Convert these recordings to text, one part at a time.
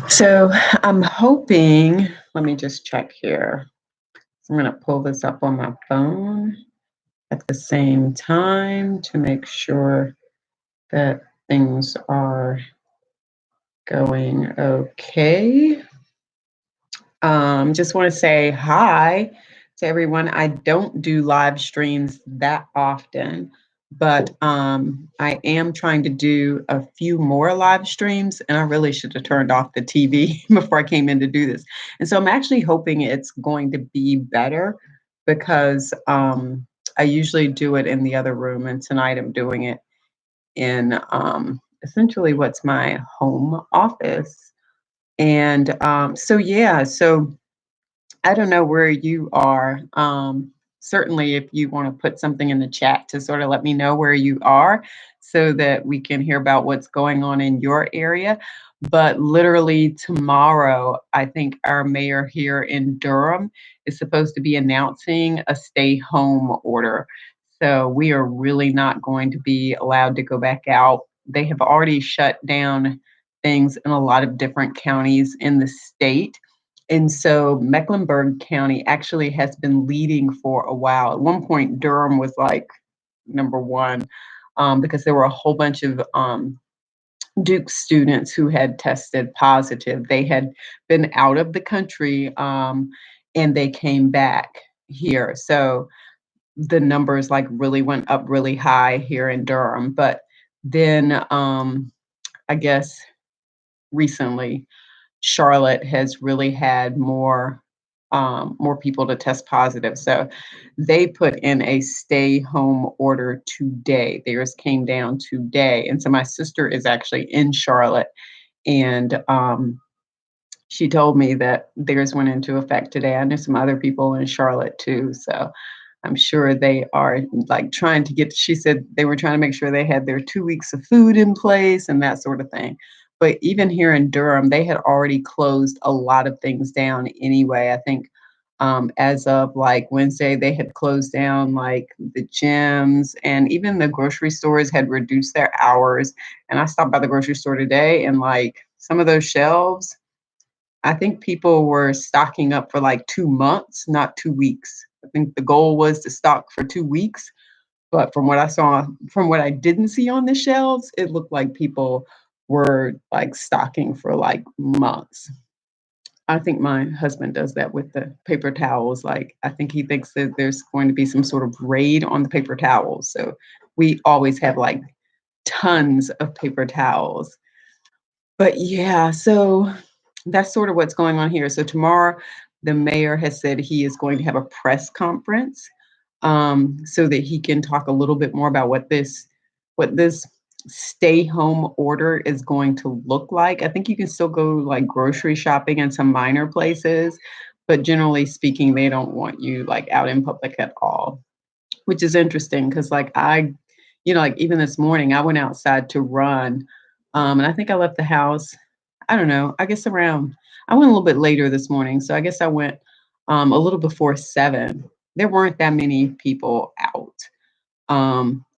So I'm hoping, let me just check here. I'm going to pull this up on my phone at the same time to make sure that things are going okay. Just want to say hi to everyone. I don't do live streams that often, but I am trying to do a few more live streams, and I really should have turned off the TV before I came in to do this. And so I'm actually hoping it's going to be better because I usually do it in the other room, and tonight I'm doing it in essentially what's my home office. And so I don't know where you are. Certainly, if you want to put something in the chat to sort of let me know where you are so that we can hear about what's going on in your area. But literally tomorrow, I think our mayor here in Durham is supposed to be announcing a stay home order. So we are really not going to be allowed to go back out. They have already shut down things in a lot of different counties in the state. And so Mecklenburg County actually has been leading for a while. At one point, Durham was like number one because there were a whole bunch of Duke students who had tested positive. They had been out of the country and they came back here. So the numbers like really went up really high here in Durham. But then I guess recently, Charlotte has really had more people to test positive. So they put in a stay home order today. Theirs came down today. And so my sister is actually in Charlotte and she told me that theirs went into effect today. I know some other people in Charlotte too. So I'm sure they are like trying to get, she said they were trying to make sure they had their 2 weeks of food in place and that sort of thing. But even here in Durham, they had already closed a lot of things down anyway. I think as of like Wednesday, they had closed down like the gyms and even the grocery stores had reduced their hours. And I stopped by the grocery store today and like some of those shelves, I think people were stocking up for like 2 months, not 2 weeks. I think the goal was to stock for 2 weeks. But from what I saw, from what I didn't see on the shelves, it looked like people were like stocking for like months. I think my husband does that with the paper towels. Like, I think he thinks that there's going to be some sort of raid on the paper towels. So we always have like tons of paper towels. But yeah, so that's sort of what's going on here. So tomorrow, the mayor has said he is going to have a press conference so that he can talk a little bit more about what this stay home order is going to look like. I think you can still go like grocery shopping in some minor places, but generally speaking, they don't want you like out in public at all, which is interesting because like like even this morning, I went outside to run. And I think I left the house, I don't know, I guess I went a little bit later this morning. So I guess I went a little before 7. There weren't that many people out.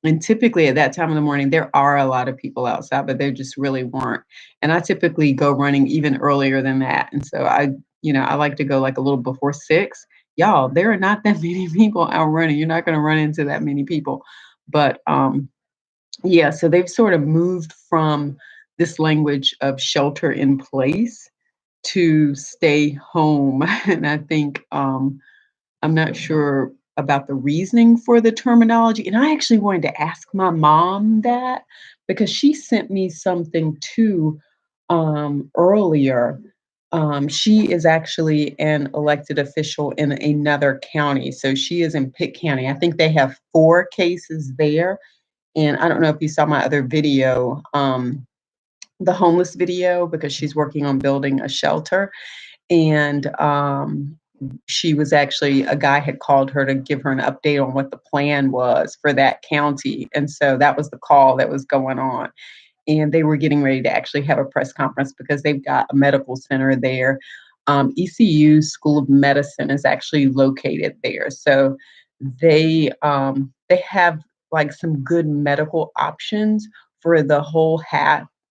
And typically at that time of the morning, there are a lot of people outside, but there just really weren't. And I typically go running even earlier than that. And so I like to go like a little before 6. Y'all, there are not that many people out running. You're not going to run into that many people. But yeah, so they've sort of moved from this language of shelter in place to stay home. And I think I'm not sure about the reasoning for the terminology. And I actually wanted to ask my mom that because she sent me something too earlier. She is actually an elected official in another county. So she is in Pitt County. I think they have 4 cases there. And I don't know if you saw my other video, the homeless video, because she's working on building a shelter. And she was actually, a guy had called her to give her an update on what the plan was for that county. And so that was the call that was going on. And they were getting ready to actually have a press conference because they've got a medical center there. ECU School of Medicine is actually located there. So they have like some good medical options for the whole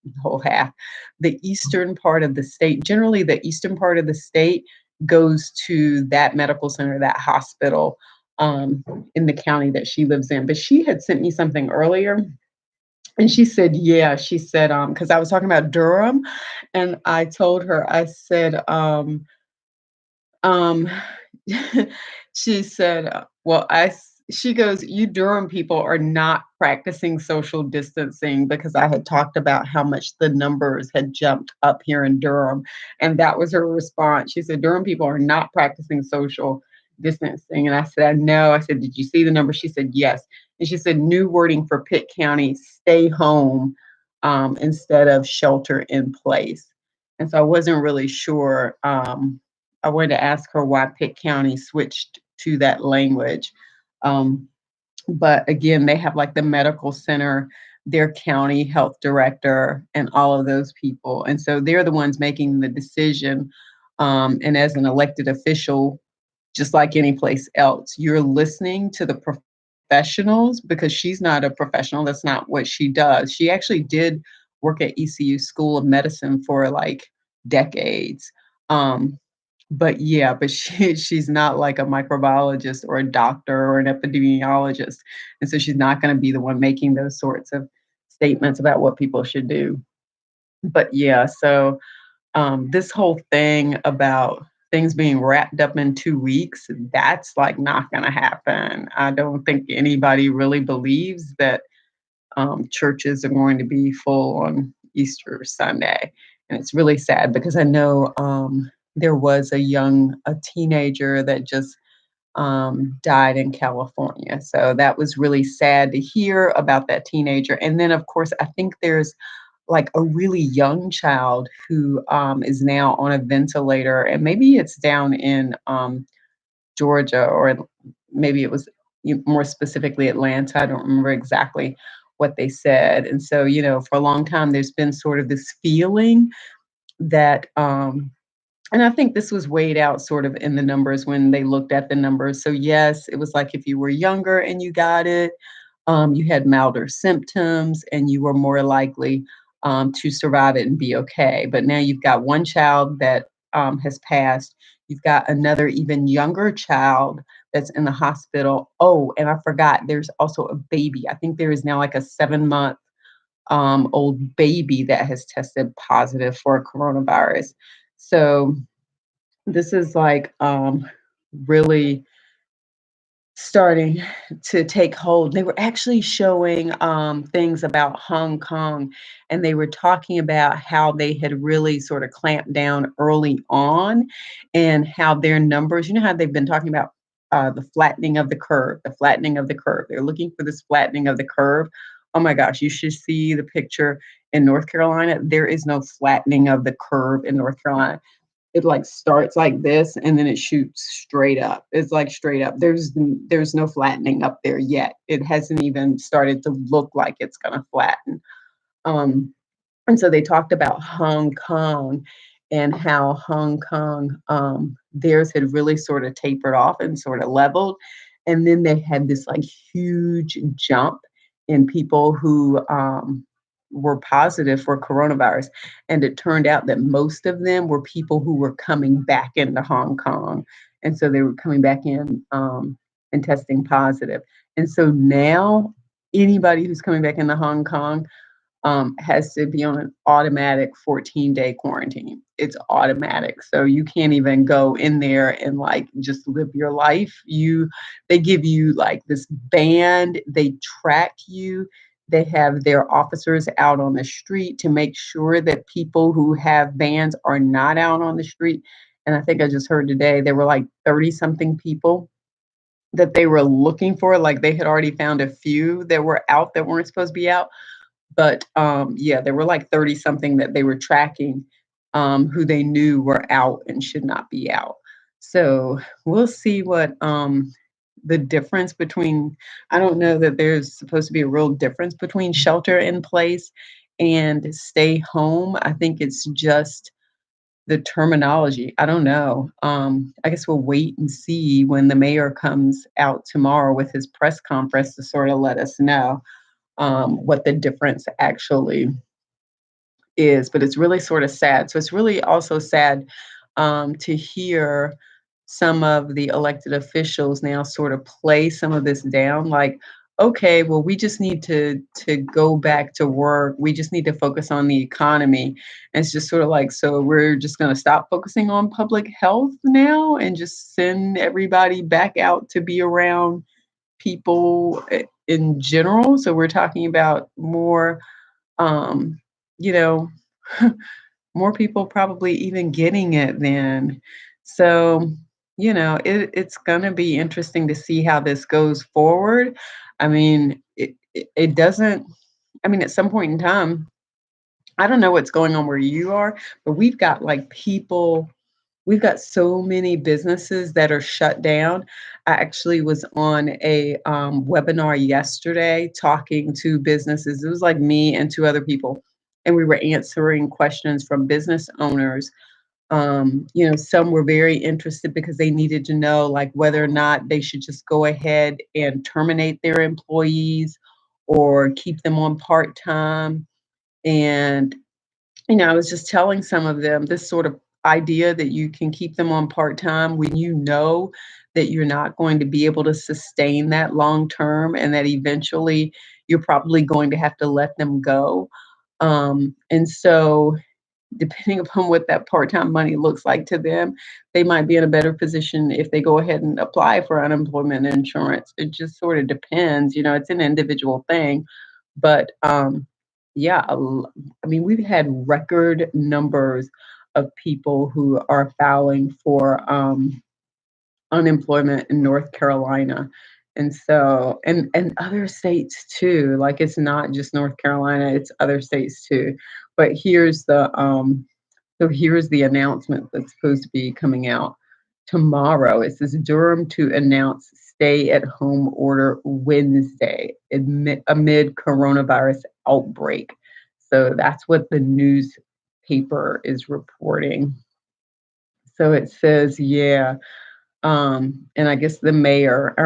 the whole half. The eastern part of the state, generally the eastern part of the state goes to that medical center, that hospital um, in the county that she lives in. But she had sent me something earlier and she said, yeah, she said, because I was talking about Durham and I told her, I said, um, she said, well, she goes, you Durham people are not practicing social distancing because I had talked about how much the numbers had jumped up here in Durham. And that was her response. She said, Durham people are not practicing social distancing. And I said, I know. I said, did you see the number? She said, yes. And she said, new wording for Pitt County, stay home instead of shelter in place. And so I wasn't really sure. I wanted to ask her why Pitt County switched to that language. Um, but again, they have like the medical center, their county health director, and all of those people. And so they're the ones making the decision. And as an elected official, just like any place else, you're listening to the professionals because she's not a professional. That's not what she does. She actually did work at ECU School of Medicine for like decades. Um, but yeah, but she's not like a microbiologist or a doctor or an epidemiologist. And so she's not going to be the one making those sorts of statements about what people should do. But yeah, so this whole thing about things being wrapped up in 2 weeks, that's like not going to happen. I don't think anybody really believes that churches are going to be full on Easter Sunday. And it's really sad because I know there was a teenager that just died in California. So that was really sad to hear about that teenager. And then, of course, I think there's like a really young child who is now on a ventilator, and maybe it's down in Georgia, or maybe it was more specifically Atlanta. I don't remember exactly what they said. And so, for a long time, there's been sort of this feeling that, and I think this was weighed out sort of in the numbers when they looked at the numbers. So, yes, it was like if you were younger and you got it, you had milder symptoms and you were more likely to survive it and be okay. But now you've got one child that has passed. You've got another even younger child that's in the hospital. Oh, and I forgot, there's also a baby. I think there is now like a 7-month old baby that has tested positive for coronavirus. So this is like really starting to take hold. They were actually showing things about Hong Kong, and they were talking about how they had really sort of clamped down early on, and how their numbers, how they've been talking about the flattening of the curve, the flattening of the curve. They're looking for this flattening of the curve. Oh my gosh, you should see the picture in North Carolina. There is no flattening of the curve in North Carolina. It like starts like this and then it shoots straight up. It's like straight up. There's no flattening up there yet. It hasn't even started to look like it's gonna flatten. Um, and so they talked about Hong Kong and how Hong Kong, theirs had really sort of tapered off and sort of leveled. And then they had this like huge jump in people who were positive for coronavirus. And it turned out that most of them were people who were coming back into Hong Kong. And so they were coming back in and testing positive. And so now anybody who's coming back into Hong Kong has to be on an automatic 14-day quarantine. It's automatic. So you can't even go in there and like just live your life. They give you like this band, they track you. They have their officers out on the street to make sure that people who have bans are not out on the street. And I think I just heard today there were like 30 something people that they were looking for. Like they had already found a few that were out that weren't supposed to be out. But yeah, there were like 30 something that they were tracking who they knew were out and should not be out. So we'll see what the difference between, I don't know that there's supposed to be a real difference between shelter in place and stay home. I think it's just the terminology. I don't know. I guess we'll wait and see when the mayor comes out tomorrow with his press conference to sort of let us know what the difference actually is, but it's really sort of sad. So it's really also sad to hear some of the elected officials now sort of play some of this down, like, okay, well, we just need to go back to work. We just need to focus on the economy. And it's just sort of like, so we're just going to stop focusing on public health now and just send everybody back out to be around people in general. So we're talking about more, um, you know, more people probably even getting it then. So, it's going to be interesting to see how this goes forward. I mean, it doesn't, I mean, at some point in time, I don't know what's going on where you are, but we've got like people, we've got so many businesses that are shut down. I actually was on a webinar yesterday talking to businesses. It was like me and two other people, and we were answering questions from business owners. Some were very interested because they needed to know like whether or not they should just go ahead and terminate their employees or keep them on part time. And I was just telling some of them this sort of idea that you can keep them on part-time when you know that you're not going to be able to sustain that long term and that eventually you're probably going to have to let them go. And so depending upon what that part-time money looks like to them, they might be in a better position if they go ahead and apply for unemployment insurance. It just sort of depends, it's an individual thing. But yeah, I mean, we've had record numbers of people who are filing for unemployment in North Carolina. And so, and other states too. Like it's not just North Carolina, it's other states too. But here's the announcement that's supposed to be coming out tomorrow. It says Durham to announce stay at home order Wednesday amid coronavirus outbreak. So that's what the newspaper is reporting. So it says, yeah, and I guess our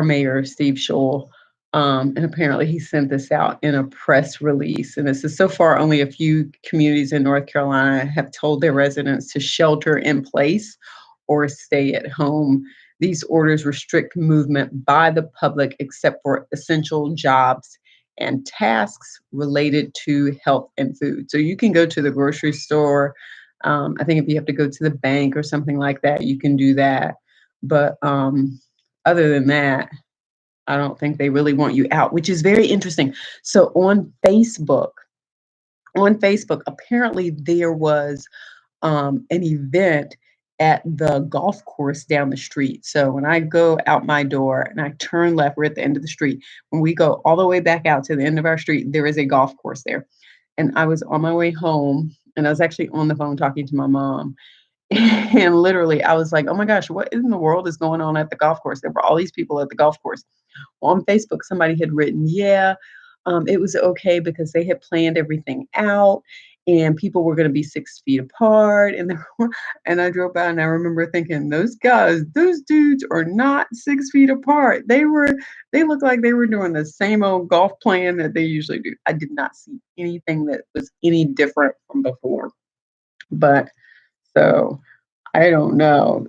mayor, Steve Scholl, and apparently he sent this out in a press release. And this is so far only a few communities in North Carolina have told their residents to shelter in place or stay at home. These orders restrict movement by the public except for essential jobs and tasks related to health and food. So you can go to the grocery store. I think if you have to go to the bank or something like that, you can do that. But other than that, I don't think they really want you out, which is very interesting. So on Facebook, apparently there was an event at the golf course down the street. So when I go out my door and I turn left, we're at the end of the street. When we go all the way back out to the end of our street, there is a golf course there. And I was on my way home and I was actually on the phone talking to my mom. And literally, I was like, oh my gosh, what in the world is going on at the golf course? There were all these people at the golf course. On Facebook, somebody had written, yeah, it was okay because they had planned everything out and people were going to be 6 feet apart. And I drove by and I remember thinking, those dudes are not 6 feet apart. They looked like they were doing the same old golf plan that they usually do. I did not see anything that was any different from before. But so I don't know,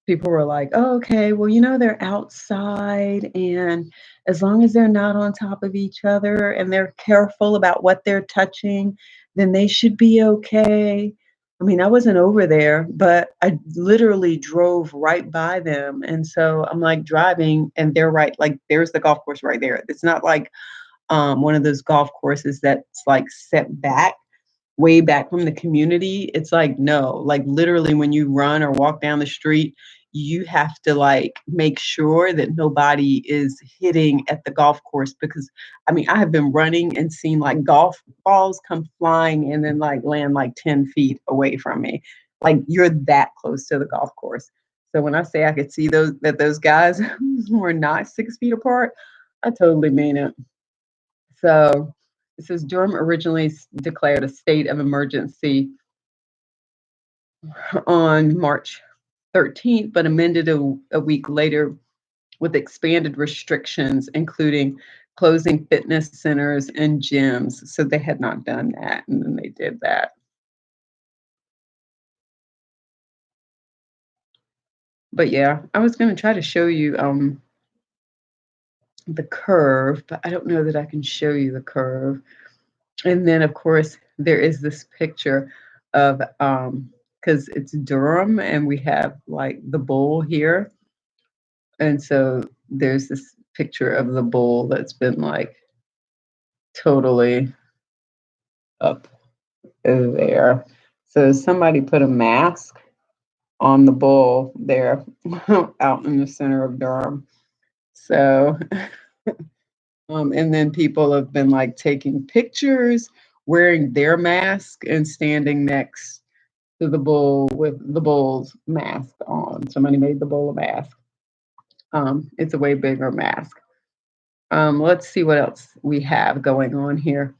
people were like, oh, okay, well, they're outside and as long as they're not on top of each other and they're careful about what they're touching, then they should be okay. I mean, I wasn't over there, but I literally drove right by them. And so I'm like driving and they're right, like there's the golf course right there. It's not like one of those golf courses that's like set back way back from the community. It's like, no, like literally when you run or walk down the street, you have to like make sure that nobody is hitting at the golf course because I mean, I have been running and seen like golf balls come flying and then like land like 10 feet away from me. Like you're that close to the golf course. So when I say I could see those guys were not 6 feet apart, I totally mean it. So it says Durham originally declared a state of emergency on March 13th, but amended a week later with expanded restrictions, including closing fitness centers and gyms. So they had not done that, and then they did that. But yeah, I was going to try to show you the curve, but I don't know that I can show you the curve. And then, of course, there is this picture of because it's Durham, and we have like the bull here, and so there's this picture of the bull that's been like totally up there. So somebody put a mask on the bull there out in the center of Durham. So, and then people have been like taking pictures wearing their mask and standing next to the bull with the bull's mask on. Somebody made the bull a mask. It's a way bigger mask. Let's see what else we have going on here.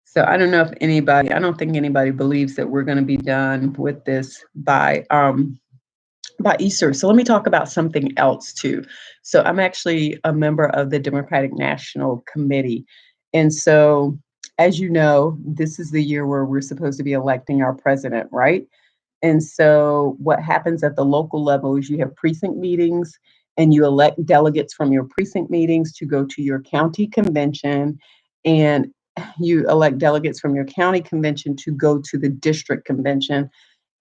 So I don't think anybody believes that we're going to be done with this by Easter. So let me talk about something else too. So I'm actually a member of the Democratic National Committee. And so, as you know, this is the year where we're supposed to be electing our president, right? And so, what happens at the local level is you have precinct meetings and you elect delegates from your precinct meetings to go to your county convention. And you elect delegates from your county convention to go to the district convention.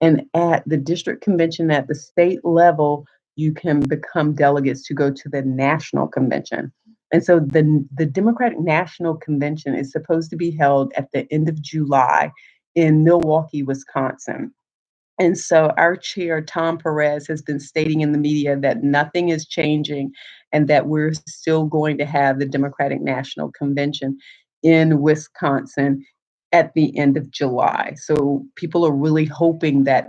And at the district convention at the state level, you can become delegates to go to the national convention. And so the Democratic National Convention is supposed to be held at the end of July in Milwaukee, Wisconsin. And so our chair, Tom Perez, has been stating in the media that nothing is changing and that we're still going to have the Democratic National Convention in Wisconsin at the end of July. So people are really hoping that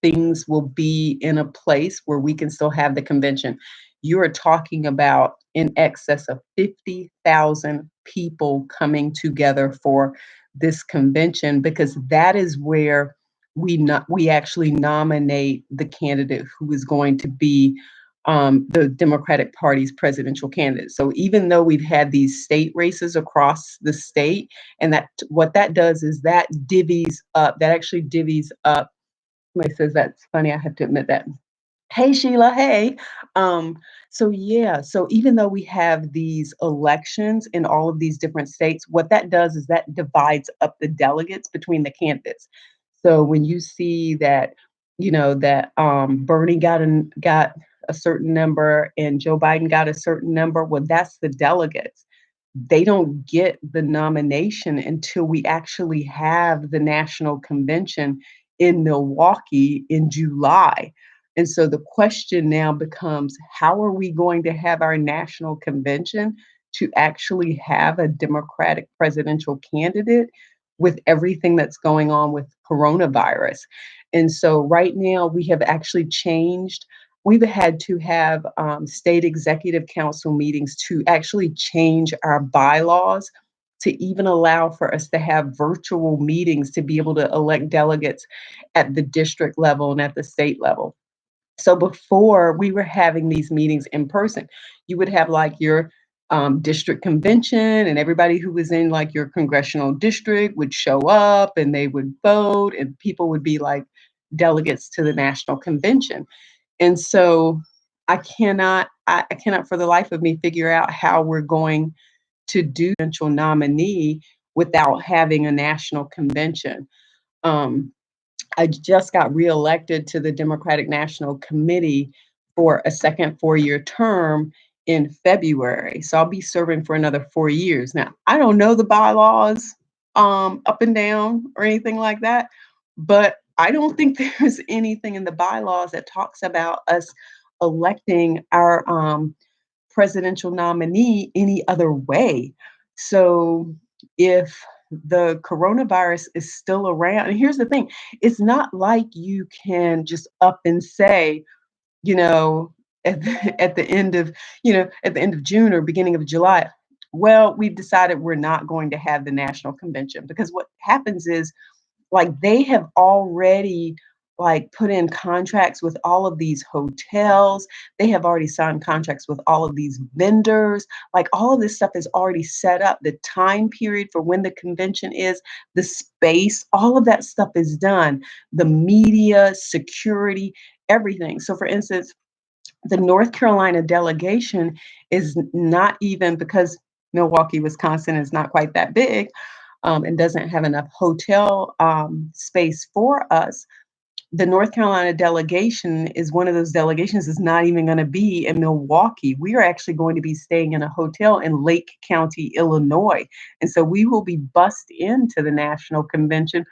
things will be in a place where we can still have the convention. You are talking about in excess of 50,000 people coming together for this convention, because that is where we actually nominate the candidate who is going to be the Democratic Party's presidential candidate. So even though we've had these state races across the state, and that what that does is that divvies up. That actually divvies up. Somebody says that's funny. I have to admit that. Hey Sheila, hey. Um, so yeah, so even though we have these elections in all of these different states, what that does is that divides up the delegates between the candidates. So when you see that, that Bernie got a certain number and Joe Biden got a certain number, well, that's the delegates. They don't get the nomination until we actually have the national convention in Milwaukee in July. And so the question now becomes, how are we going to have our national convention to actually have a Democratic presidential candidate with everything that's going on with coronavirus? And so right now we have actually changed. We've had to have state executive council meetings to actually change our bylaws to even allow for us to have virtual meetings to be able to elect delegates at the district level and at the state level. So before we were having these meetings in person, you would have like your district convention, and everybody who was in like your congressional district would show up and they would vote, and people would be like delegates to the national convention. And so I cannot for the life of me figure out how we're going to do potential nominee without having a national convention. Um, I just got reelected to the Democratic National Committee for a second 4-year term in February. So I'll be serving for another 4 years. Now, I don't know the bylaws up and down or anything like that, but I don't think there's anything in the bylaws that talks about us electing our presidential nominee any other way. So if the coronavirus is still around, and here's the thing, it's not like you can just up and say, you know, at the end of, at the end of June or beginning of July, well, we've decided we're not going to have the national convention, because what happens is like they have already like put in contracts with all of these hotels. They have already signed contracts with all of these vendors. Like all of this stuff is already set up. The time period for when the convention is, the space, all of that stuff is done. The media, security, everything. So, for instance, the North Carolina delegation is not even because Milwaukee, Wisconsin is not quite that big and doesn't have enough hotel space for us. The North Carolina delegation is one of those delegations that's not even going to be in Milwaukee. We are actually going to be staying in a hotel in Lake County, Illinois. And so we will be bussed into the national convention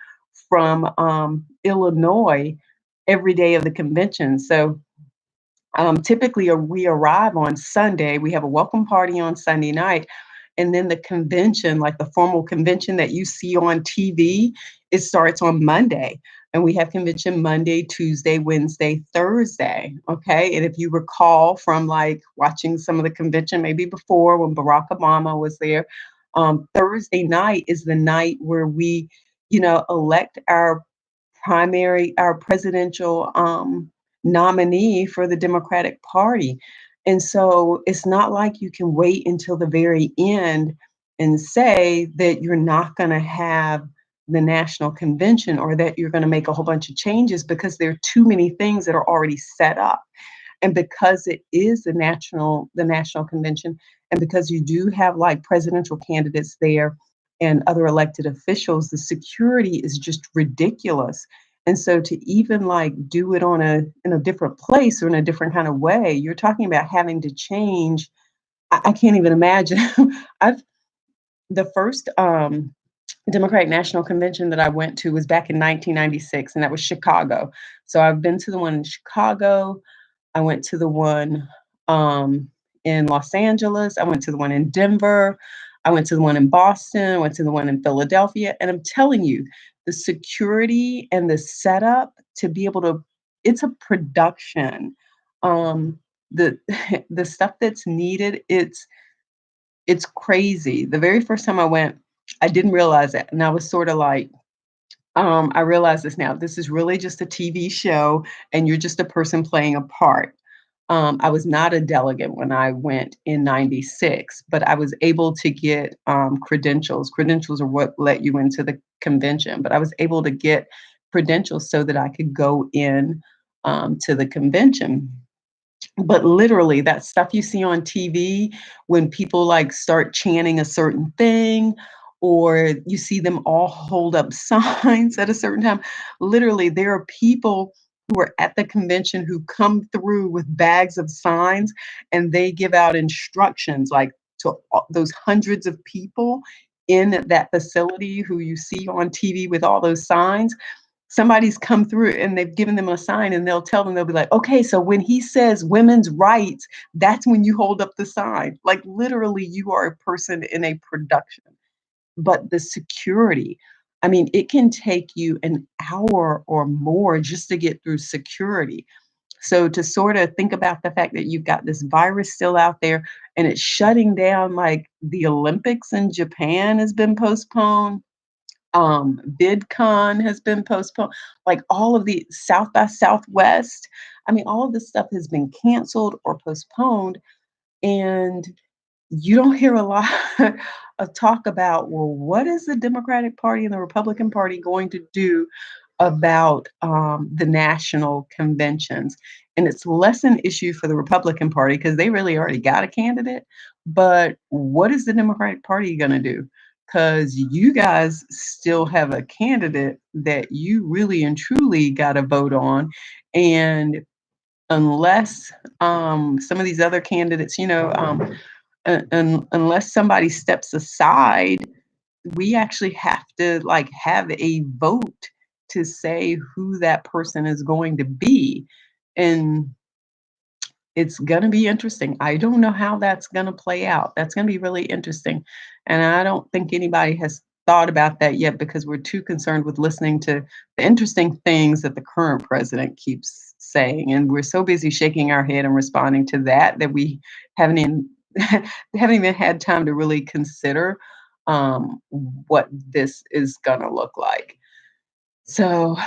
from Illinois every day of the convention. So typically, we arrive on Sunday. We have a welcome party on Sunday night. And then the convention, like the formal convention that you see on TV, it starts on Monday. And we have convention Monday, Tuesday, Wednesday, Thursday. Okay. And if you recall from like watching some of the convention maybe before when Barack Obama was there, Thursday night is the night where we, elect our presidential nominee for the Democratic Party. And so it's not like you can wait until the very end and say that you're not going to have the national convention or that you're going to make a whole bunch of changes because there are too many things that are already set up. And because it is the national convention, and because you do have like presidential candidates there and other elected officials, the security is just ridiculous. And so to even like do it in a different place or in a different kind of way, you're talking about having to change. I can't even imagine. I've the first Democratic National Convention that I went to was back in 1996, and that was Chicago. So I've been to the one in Chicago. I went to the one in Los Angeles. I went to the one in Denver. I went to the one in Boston. I went to the one in Philadelphia. And I'm telling you, the security and the setup to be able to, it's a production. The the stuff that's needed, it's crazy. The very first time I went, I didn't realize it. And I was sort of like, I realize this now. This is really just a TV show, and you're just a person playing a part. I was not a delegate when I went in '96, but I was able to get credentials. Credentials are what let you into the convention, but I was able to get credentials so that I could go in to the convention. But literally, that stuff you see on TV when people like start chanting a certain thing, or you see them all hold up signs at a certain time. Literally, there are people who are at the convention who come through with bags of signs and they give out instructions like to those hundreds of people in that facility who you see on TV with all those signs. Somebody's come through and they've given them a sign and they'll tell them, they'll be like, okay, so when he says women's rights, that's when you hold up the sign. Like literally, you are a person in a production. But the security, I mean, it can take you an hour or more just to get through security. So to sort of think about the fact that you've got this virus still out there and it's shutting down, like the Olympics in Japan has been postponed, VidCon has been postponed, like all of the South by Southwest. I mean, all of this stuff has been canceled or postponed, and you don't hear a lot of talk about, well, what is the Democratic Party and the Republican Party going to do about the national conventions? And it's less an issue for the Republican Party because they really already got a candidate. But what is the Democratic Party going to do? Because you guys still have a candidate that you really and truly got to vote on. And unless some of these other candidates, unless somebody steps aside, we actually have to like have a vote to say who that person is going to be. And it's going to be interesting. I don't know how that's going to play out. That's going to be really interesting. And I don't think anybody has thought about that yet because we're too concerned with listening to the interesting things that the current president keeps saying. And we're so busy shaking our head and responding to that we haven't even, haven't even had time to really consider what this is going to look like. So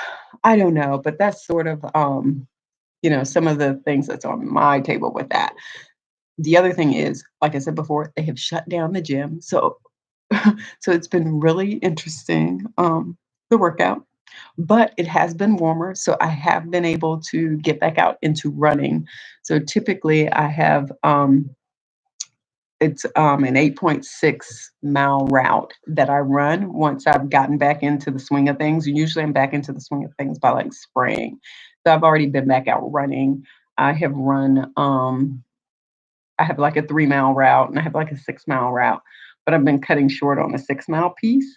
I don't know, but that's sort of some of the things that's on my table with that. The other thing is, like I said before, they have shut down the gym. So so it's been really interesting, the workout, but it has been warmer. So I have been able to get back out into running. So typically I have it's an 8.6-mile route that I run once I've gotten back into the swing of things. Usually I'm back into the swing of things by like spring. So I've already been back out running. I have run I have like a 3-mile route and I have like a 6-mile route, but I've been cutting short on the 6-mile piece.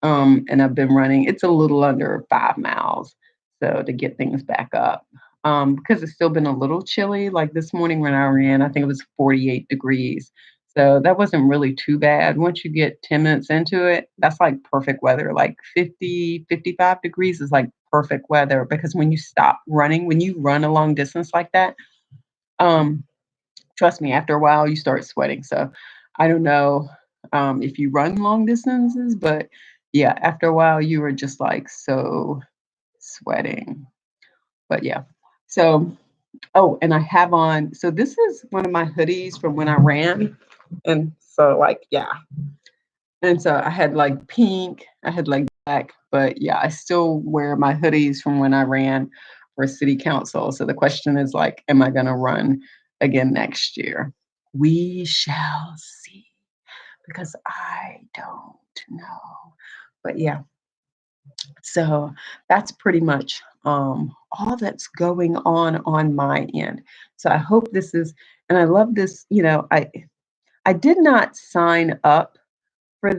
And I've been running, it's a little under 5 miles. So to get things back up. Because it's still been a little chilly. Like this morning when I ran, I think it was 48 degrees. So that wasn't really too bad. Once you get 10 minutes into it, that's like perfect weather. Like 50, 55 degrees is like perfect weather because when you stop running, when you run a long distance like that, um, trust me, after a while you start sweating. So I don't know if you run long distances, but yeah, after a while you were just like so sweating. But yeah. So oh, and I have on, so this is one of my hoodies from when I ran. And so like yeah. And so I had like pink, I had like black, but yeah, I still wear my hoodies from when I ran for city council. So the question is like, am I gonna run again next year? We shall see because I don't know. But yeah, so that's pretty much all that's going on my end. So I hope this is, and I love this. I did not sign up for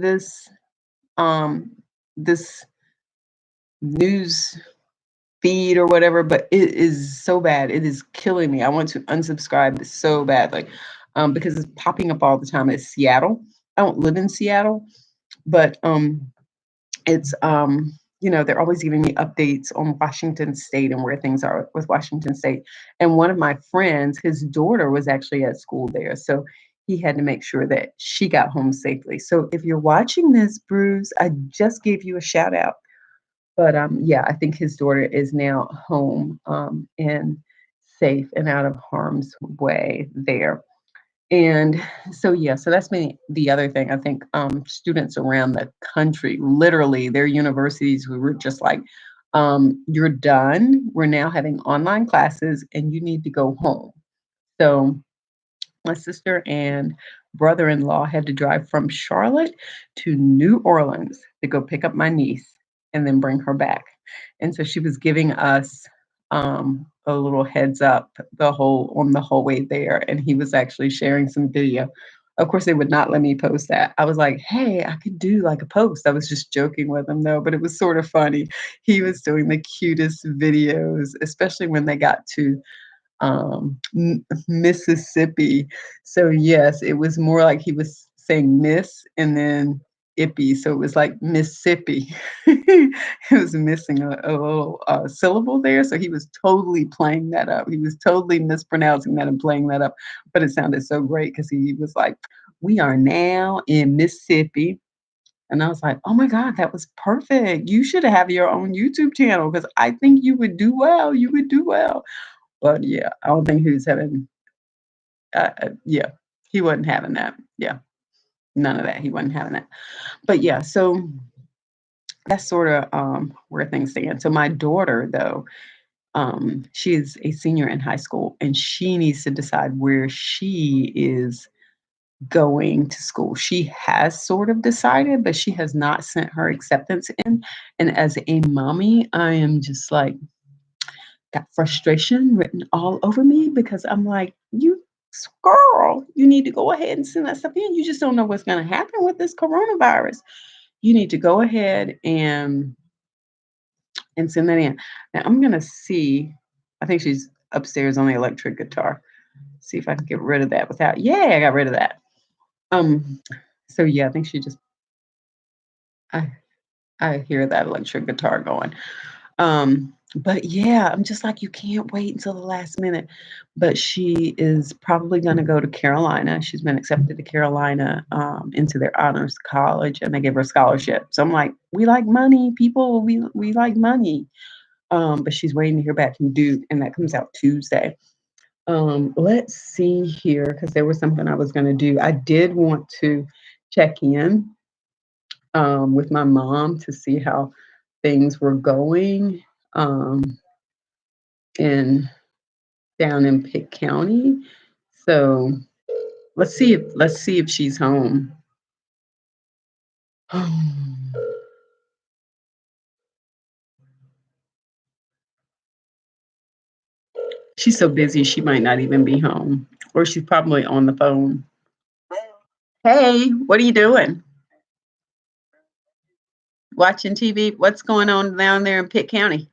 um this news feed or whatever, but it is so bad. It is killing me. I want to unsubscribe so badly because it's popping up all the time. It's Seattle. I don't live in Seattle, but it's they're always giving me updates on Washington State and where things are with Washington State. And one of my friends, his daughter was actually at school there, so he had to make sure that she got home safely. So if you're watching this, Bruce, I just gave you a shout out. But yeah, I think his daughter is now home and safe and out of harm's way there. And so, yeah, so that's been the other thing. I think students around the country, literally, their universities, we were just like, you're done. We're now having online classes and you need to go home. So my sister and brother-in-law had to drive from Charlotte to New Orleans to go pick up my niece and then bring her back. And so she was giving us a little heads up the whole way there, and he was actually sharing some video. Of course, they would not let me post that. I was like, "Hey, I could do like a post." I was just joking with him though, but it was sort of funny. He was doing the cutest videos, especially when they got to Mississippi. So yes, it was more like he was saying miss and then ippy. So it was like Mississippi. It was missing a little syllable there. So he was totally playing that up. He was totally mispronouncing that and playing that up. But it sounded so great because he was like, we are now in Mississippi. And I was like, oh my God, that was perfect. You should have your own YouTube channel because I think you would do well. You would do well. But yeah, I don't think he was having, yeah, he wasn't having that. Yeah, none of that. He wasn't having that. But yeah, so that's sort of where things stand. So my daughter, though, she is a senior in high school and she needs to decide where she is going to school. She has sort of decided, but she has not sent her acceptance in. And as a mommy, I am just like, got frustration written all over me because I'm like, you girl, you need to go ahead and send that stuff in. You just don't know what's going to happen with this coronavirus. You need to go ahead and send that in. Now I'm going to see. I think she's upstairs on the electric guitar. See if I can get rid of that without. Yeah, I got rid of that. Um. So yeah, I think she just. I I hear that electric guitar going. But yeah, I'm just like, you can't wait until the last minute. But she is probably going to go to Carolina. She's been accepted to Carolina into their honors college, and they gave her a scholarship. So I'm like, we like money, people. We like money. But she's waiting to hear back from Duke, and that comes out Tuesday. Let's see here, because there was something I was going to do. I did want to check in with my mom to see how things were going um, in down in Pitt County. So let's see if she's home. She's so busy she might not even be home, or she's probably on the phone. Hey, what are you doing? Watching TV? What's going on down there in Pitt County?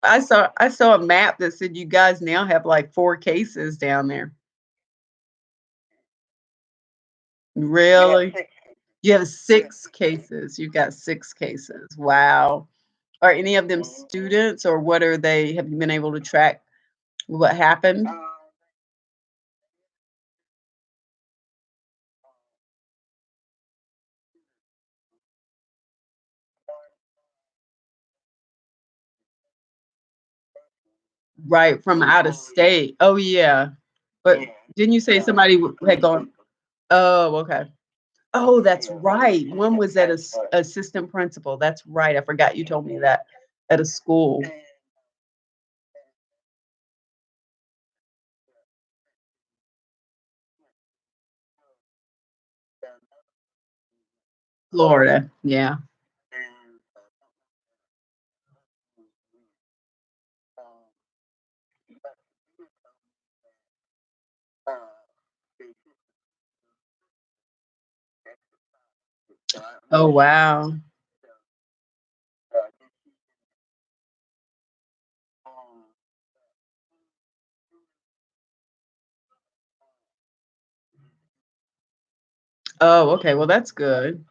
I saw a map that said you guys now have like 4 cases down there. Really? You have 6 cases. You've got 6 cases. Wow. Are any of them students, or what are they? Have you been able to track what happened? Right, from out of state. Oh, yeah. But didn't you say somebody had gone? Oh, okay. Oh, that's right. One was at assistant principal. That's right. I forgot you told me that at a school. Florida. Yeah. Oh, wow. Oh, okay. Well, that's good.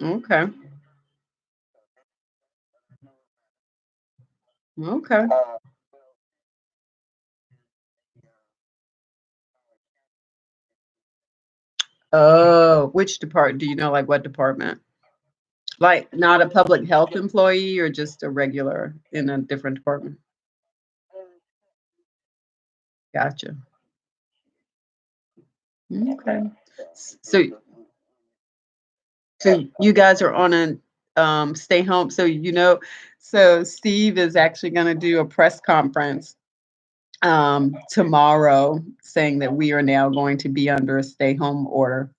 Okay. Okay. Oh, which department? Do you know, like, what department? Like, not a public health employee, or just a regular in a different department? Gotcha. Okay. So so you guys are on a stay home. So Steve is actually going to do a press conference tomorrow, saying that we are now going to be under a stay home order.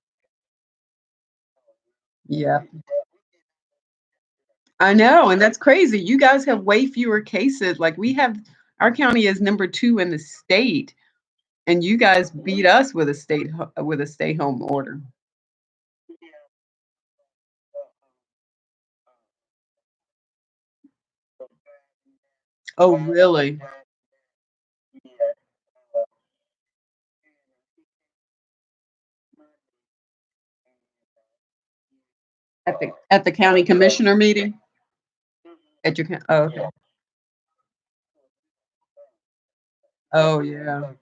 Yeah, I know, and that's crazy. You guys have way fewer cases. Like, our county is number 2 in the state, and you guys beat us with a stay home order. Oh, really? At the county commissioner meeting? At your oh, okay. Oh, yeah.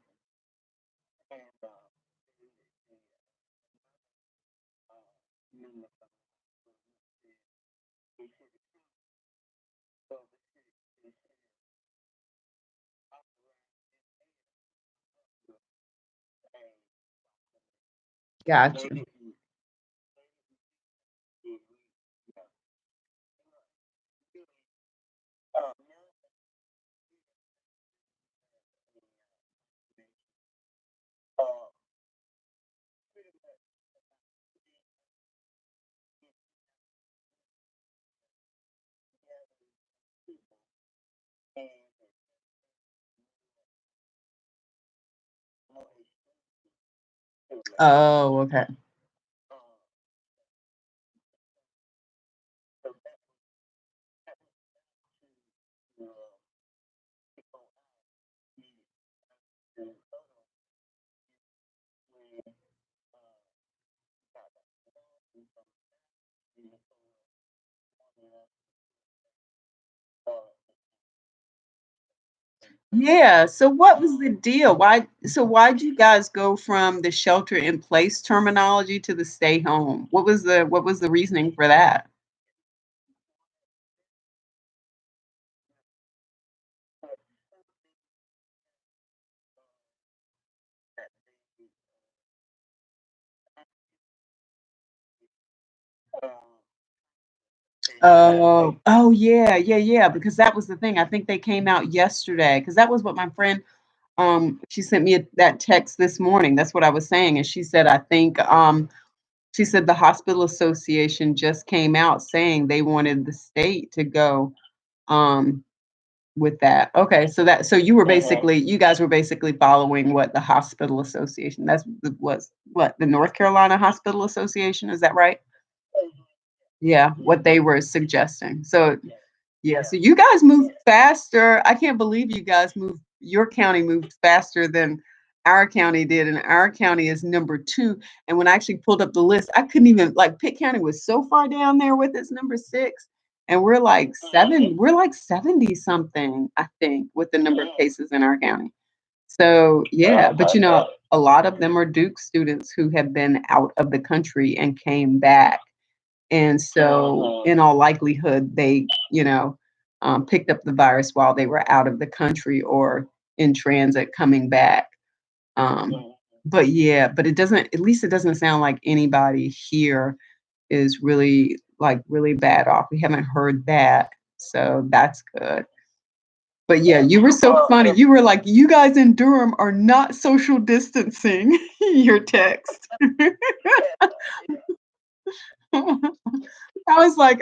Gotcha. Oh, okay. Yeah. So what was the deal? Why'd you guys go from the shelter in place terminology to the stay home? What was the reasoning for that? Oh yeah, yeah, yeah. Because that was the thing. I think they came out yesterday. Because that was what my friend she sent me that text this morning. That's what I was saying. And she said, I think she said the hospital association just came out saying they wanted the state to go um with that. Okay, so you guys were basically following what the hospital association. Was what the North Carolina Hospital Association, is that right? Yeah, what they were suggesting. So yeah, so you guys moved faster. I can't believe your county moved faster than our county did, and our county is number 2. And when I actually pulled up the list, I couldn't even like Pitt County was so far down there with its number 6, and we're like 70 something, I think, with the number of cases in our county. So yeah, but a lot of them are Duke students who have been out of the country and came back. And so, in all likelihood, they, picked up the virus while they were out of the country or in transit coming back. But yeah, but at least it doesn't sound like anybody here is really, like, really bad off. We haven't heard that. So that's good. But yeah, you were so funny. You were like, you guys in Durham are not social distancing your text. I was like,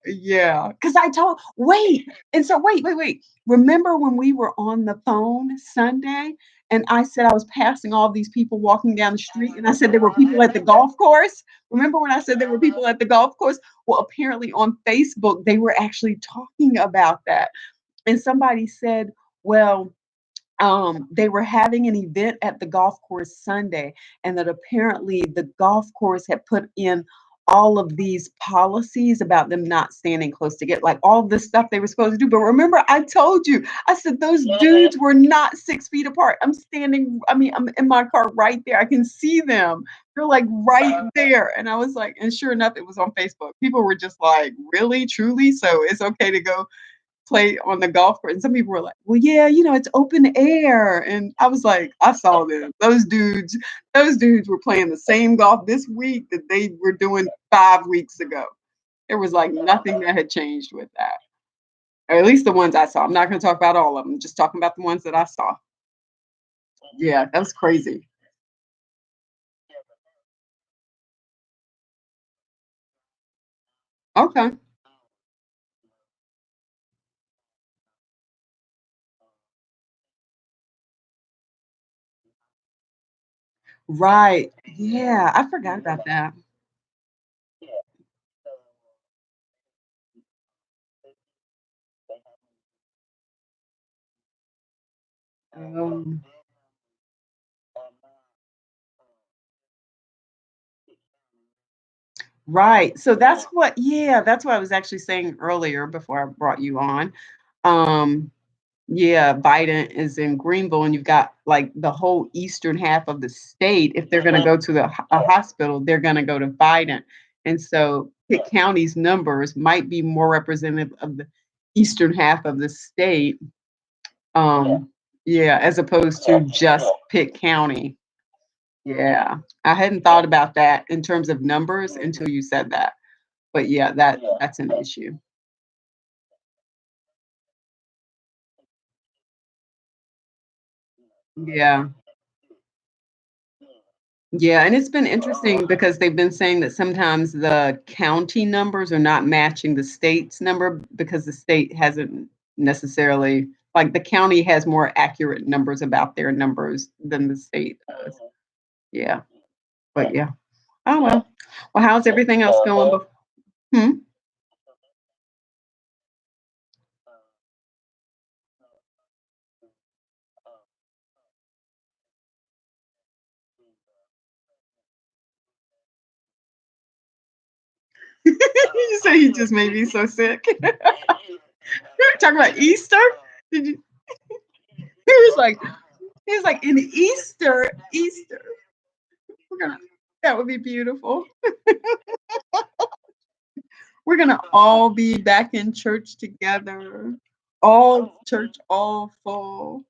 yeah, because I told wait, and so wait. Remember when we were on the phone Sunday and I said I was passing all these people walking down the street and I said there were people at the golf course? Remember when I said there were people at the golf course? Well, apparently on Facebook, they were actually talking about that. And somebody said, well, they were having an event at the golf course Sunday, and that apparently the golf course had put in all of these policies about them not standing close together, like all this stuff they were supposed to do. But remember, I told you, I said those dudes were not 6 feet apart. I'm in my car right there. I can see them. They're like right there. And I was like, and sure enough, it was on Facebook. People were just like, really, truly? So it's okay to go play on the golf course. And some people were like, well, yeah, it's open air. And I was like, I saw them. Those dudes were playing the same golf this week that they were doing 5 weeks ago. There was like nothing that had changed with that. Or at least the ones I saw. I'm not going to talk about all of them, just talking about the ones that I saw. Yeah, that was crazy. Okay. Right. Yeah, I forgot about that. Um, right. So that's what I was actually saying earlier before I brought you on. Um, Yeah, Biden is in Greenville, and you've got like the whole eastern half of the state. If they're going to go to a hospital, they're going to go to Biden. And so Pitt County's numbers might be more representative of the eastern half of the state. Yeah, as opposed to just Pitt County. Yeah, I hadn't thought about that in terms of numbers until you said that. But yeah, that's an issue. Yeah. Yeah, and it's been interesting because they've been saying that sometimes the county numbers are not matching the state's number because the state hasn't necessarily like the county has more accurate numbers about their numbers than the state does. Yeah, but yeah. Oh well. Well, how's everything else going? Hmm? You say he just made me so sick. Talking about Easter? Did you? He was like, he was like, in Easter, Easter. We're gonna. That would be beautiful. We're gonna all be back in church together. All church, all full.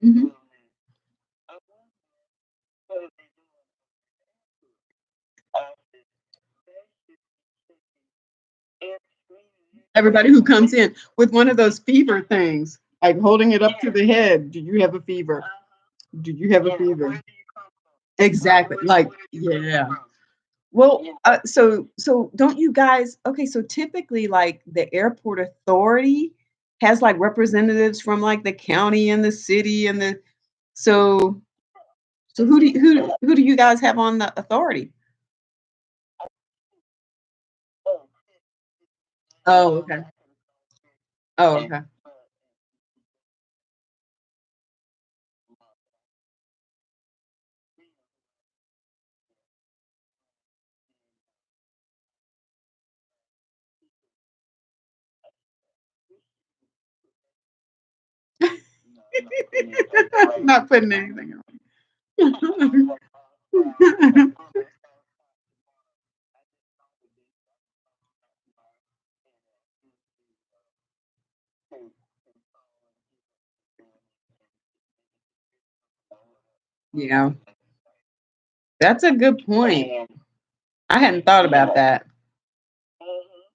Mhm. Everybody who comes in with one of those fever things, like holding it up to the head. Do you have a fever? Do you have a fever? Exactly. Like, yeah. Well, so don't you guys okay, so typically, like, the airport authority has, like, representatives from, like, the county and the city and the so so who do you guys have on the authority? Oh, okay. Oh, okay. Not putting anything on. Yeah, that's a good point. I hadn't thought about that.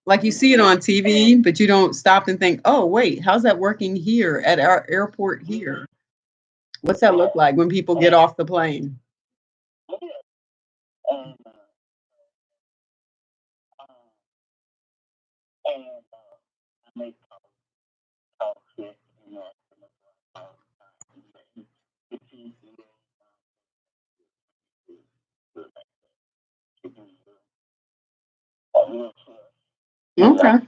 Like, you see it on TV, but you don't stop and think, "Oh, wait, how's that working here at our airport here? What's that look like when people get off the plane?" Okay.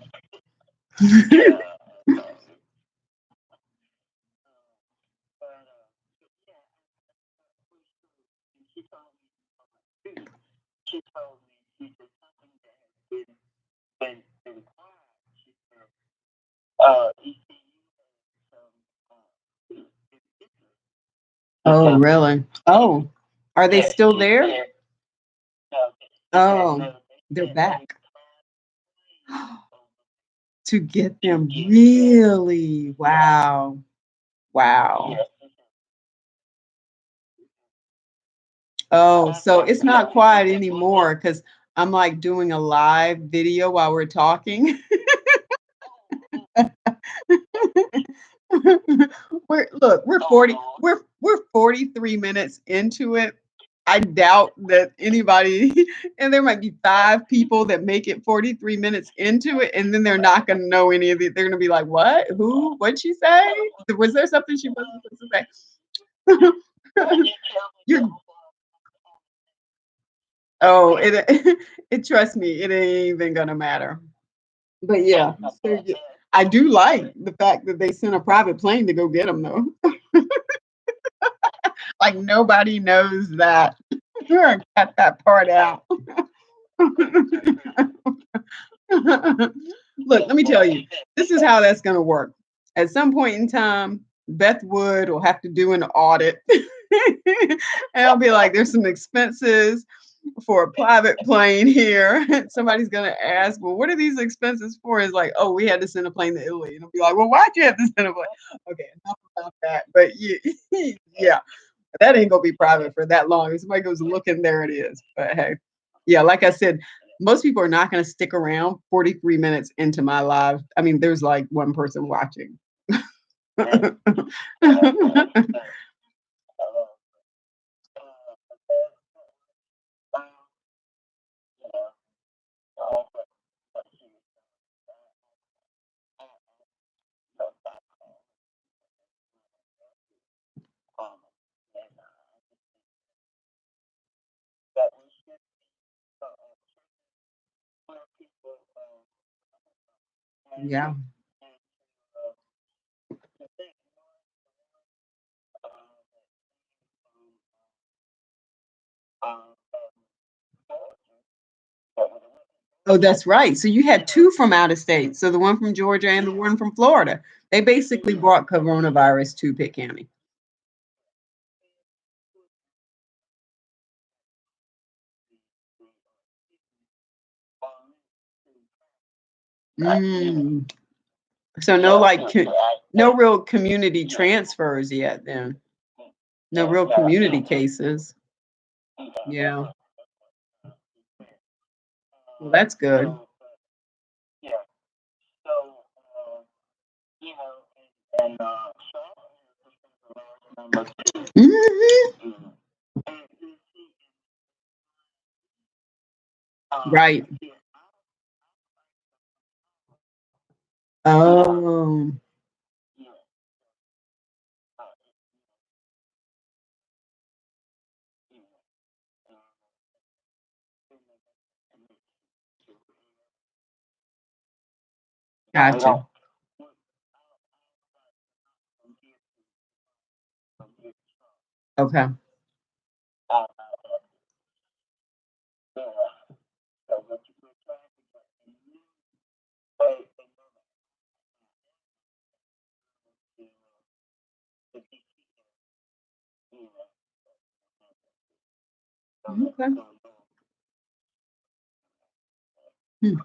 Oh, really? Oh, are they still there? Oh, they're back. To get them really? Wow. Wow. Oh, so it's not quiet anymore because 'cause I'm, like, doing a live video while we're talking. We're 43 minutes into it. I doubt that anybody and there might be 5 people that make it 43 minutes into it, and then they're not gonna know any of it. They're gonna be like, "What? Who? What'd she say? Was there something she wasn't supposed to say?" You're oh, it it trust me, it ain't even gonna matter. But yeah, so y I do like the fact that they sent a private plane to go get them, though. Like, nobody knows that. We're gonna cut that part out. Look, let me tell you, this is how that's gonna work. At some point in time, Beth Wood will have to do an audit. And I'll be like, there's some expenses for a private plane here. Somebody's gonna ask, well, what are these expenses for? It's like, oh, we had to send a plane to Italy. And I'll be like, well, why'd you have to send a plane? Okay, enough about that. But yeah, yeah, that ain't gonna be private for that long. If somebody goes looking, there it is. But hey, yeah, like I said, most people are not gonna stick around 43 minutes into my live. I mean, there's like one person watching. Yeah. Oh, that's right. So you had two from out of state. So the one from Georgia and the one from Florida. They basically brought coronavirus to Pitt County. Mm. So no, like, no real community transfers yet. Then no real community cases. Yeah. Well, that's good. Mhm. Right. Oh, gotcha. Okay. Okay. Hmm.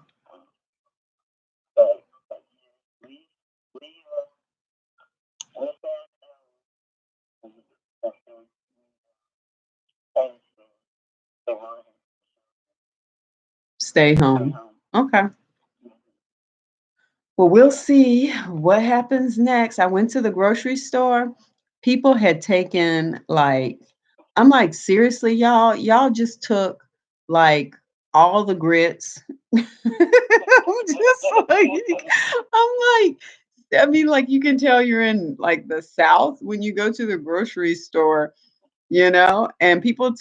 Stay home. Okay. Well, we'll see what happens next. I went to the grocery store. People had taken like, I'm like, seriously, y'all just took like all the grits. I'm just like, I'm like, I mean, like you can tell you're in like the South when you go to the grocery store, and people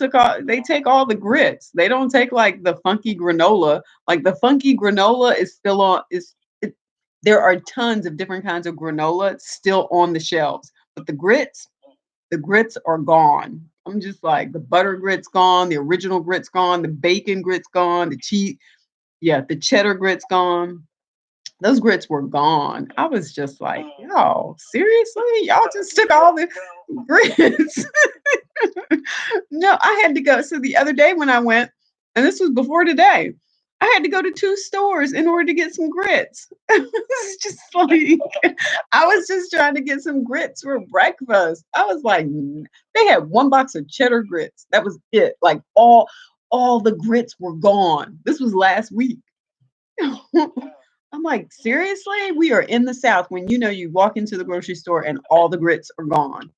they take all the grits. They don't take like the funky granola. Like the funky granola is still on it, there are tons of different kinds of granola still on the shelves, but the grits are gone. I'm just like, the butter grits gone, the original grits gone, the bacon grits gone, the cheese, yeah, the cheddar grits gone. Those grits were gone. I was just like, "Y'all, seriously? Y'all just took all the grits?" No, I had to go. So the other day when I went, and this was before today, I had to go to 2 stores in order to get some grits. It's just like, I was just trying to get some grits for breakfast. I was like, They had 1 box of cheddar grits. That was it. Like, all the grits were gone. This was last week. I'm like, "Seriously? We are in the South when you walk into the grocery store and all the grits are gone."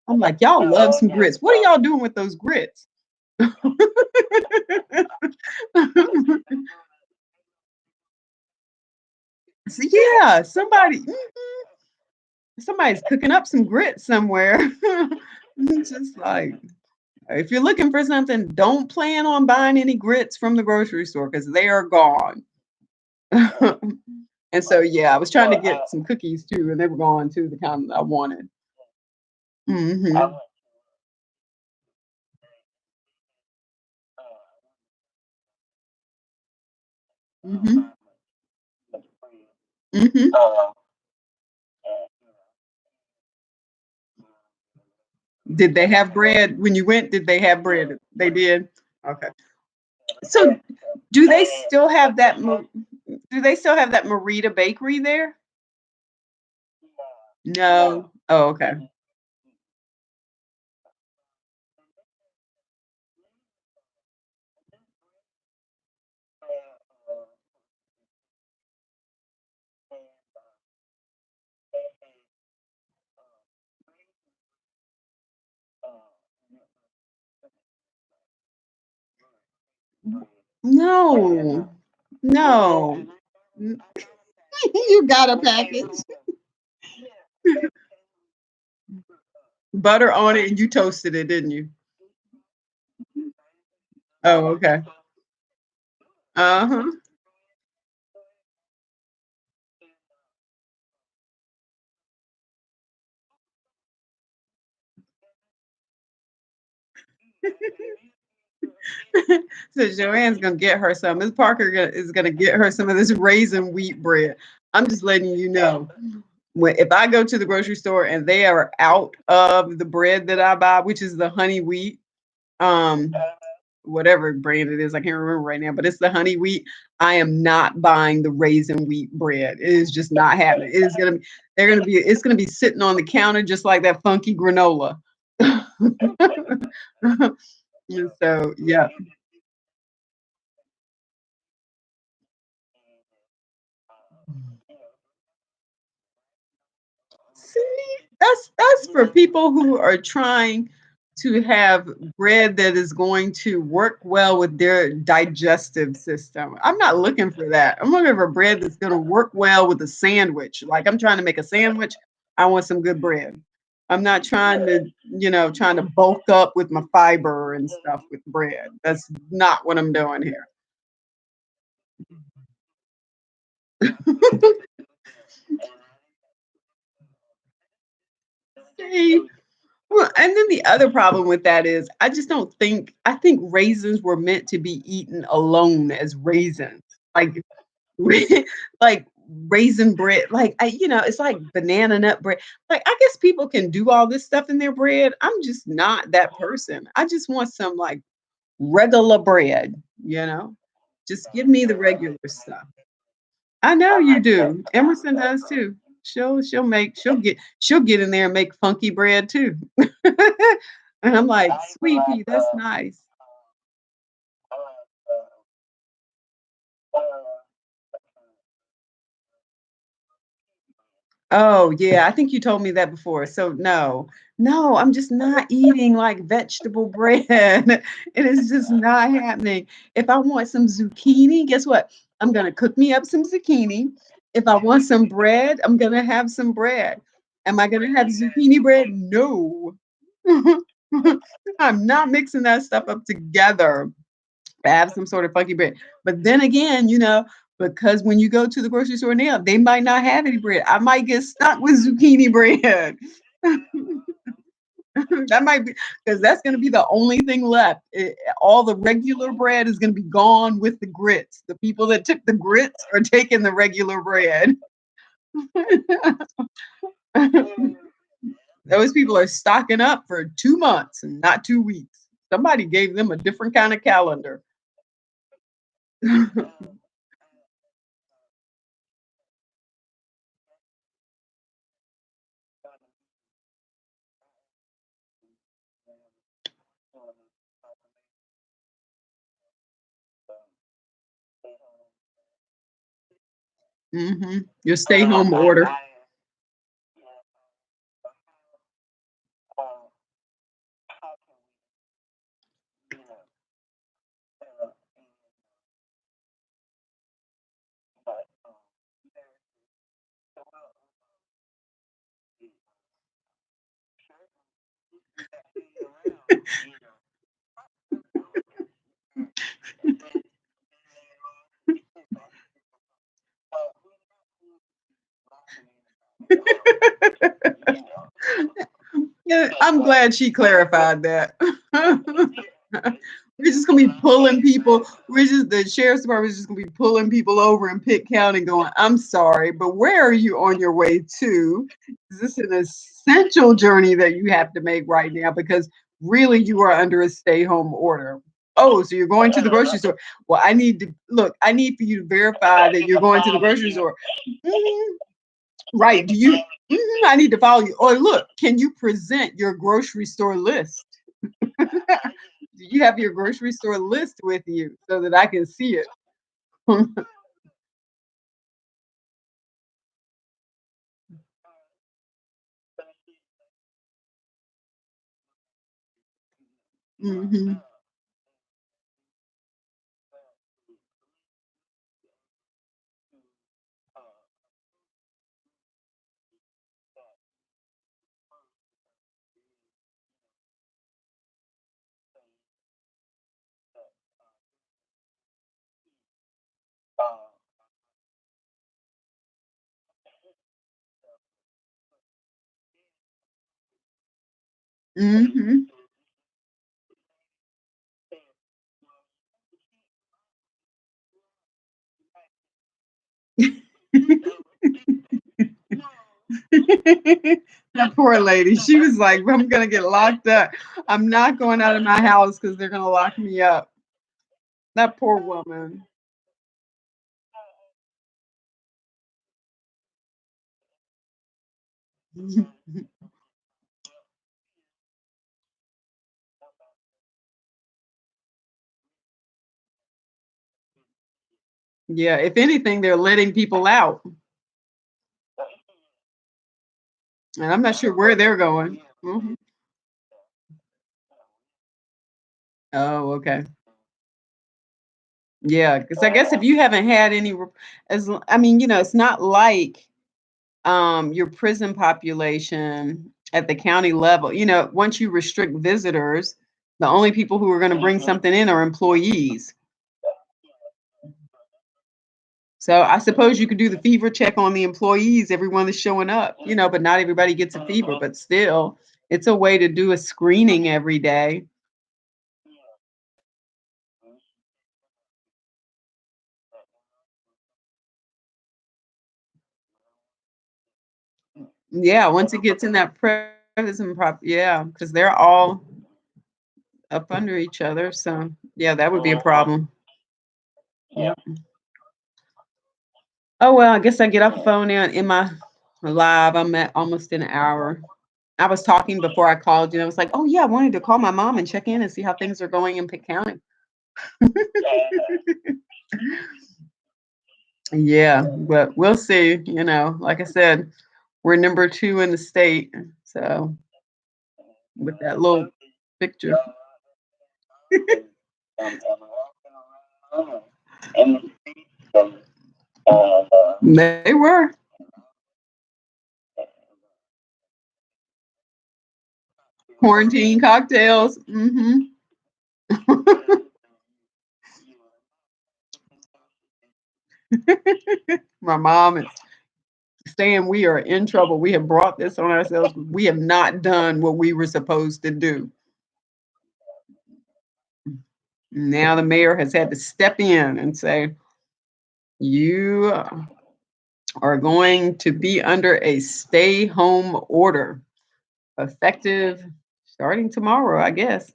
I'm like, "Y'all love some grits. What are y'all doing with those grits?" So, yeah, somebody's cooking up some grits somewhere. It's just like, if you're looking for something, don't plan on buying any grits from the grocery store because they are gone. And so, yeah, I was trying to get some cookies too, and they were gone too, the kind that I wanted. Mhm. Mhm. Mhm. Did they have bread when you went? Did they have bread? They did? Okay. So, do they still have that Ma do they still have that Marita bakery there? No. Oh, okay. No. No. N You got a package. Butter on it, and you toasted it, didn't you? Oh, okay. Uh-huh. So Joanne's gonna get her some. Miss Parker is gonna get her some of this raisin wheat bread. I'm just letting you know. If I go to the grocery store and they are out of the bread that I buy, which is the honey wheat, um, whatever brand it is, I can't remember right now, but it's the honey wheat. I am not buying the raisin wheat bread. It is just not happening. It is gonna be, it's gonna be sitting on the counter just like that funky granola. And so yeah. See, that's for people who are trying to have bread that is going to work well with their digestive system. I'm not looking for that. I'm looking for bread that's going to work well with a sandwich. Like I'm trying to make a sandwich, I want some good bread. I'm not trying to, trying to bulk up with my fiber and stuff with bread. That's not what I'm doing here. See, well, and then the other problem with that is I think raisins were meant to be eaten alone as raisins. Like like raisin bread, like it's like banana nut bread. Like I guess people can do all this stuff in their bread. I'm just not that person. I just want some like regular bread, you know? Just give me the regular stuff. I know you do. Emerson does too. She'll get in there and make funky bread too. And I'm like, "Sweetie, that's nice." Oh, yeah, I think you told me that before. So no. No, I'm just not eating like vegetable bread. It is just not happening. If I want some zucchini, guess what? I'm gonna cook me up some zucchini. If I want some bread, I'm gonna have some bread. Am I gonna have zucchini bread? No. I'm not mixing that stuff up together. Have some sort of funky bread. But then again, because when you go to the grocery store now, they might not have any bread. I might get stuck with zucchini bread. That might be because that's going to be the only thing left. All the regular bread is going to be gone with the grits. The people that took the grits are taking the regular bread. Those people are stocking up for 2 months and not 2 weeks. Somebody gave them a different kind of calendar. Your stay home order. Yeah, I'm glad she clarified that. We're just gonna be pulling people. The sheriff's department is just gonna be pulling people over in Pitt County, going, "I'm sorry, but where are you on your way to? Is this an essential journey that you have to make right now? Because really, you are under a stay-home order." Oh, so you're going to the grocery store? Well, I need to look. I need for you to verify that you're going to the grocery store. "Mhm, right? Do you? I need to follow you. Or look, can you present your grocery store list? Do you have your grocery store list with you so that I can see it?" Mhm. Mhm. That poor lady. She was like, I'm gonna get locked up. I'm not going out of my house because they're gonna lock me up. That poor woman. Yeah, if anything, they're letting people out. And I'm not sure where they're going. Mhm. Oh, okay. Yeah, because I guess if you haven't had any, I mean, it's not like your prison population at the county level. Once you restrict visitors, the only people who are going to bring something in are employees. So I suppose you could do the fever check on the employees, everyone that's showing up, but not everybody gets a fever, but still, it's a way to do a screening every day. Yeah, once it gets in that prison yeah, because they're all up under each other. So yeah, that would be a problem. Yeah. Oh well, I guess I get off the phone now and in my live. I'm at almost an hour. I was talking before I called you. I was like, oh yeah, I wanted to call my mom and check in and see how things are going in Pitt County. Yeah, but we'll see. Like I said, we're number two in the state. So with that little picture, they were quarantine cocktails. My mom is saying we are in trouble. We have brought this on ourselves. We have not done what we were supposed to do. Now the mayor has had to step in and say, you are going to be under a stay home order effective starting tomorrow, I guess.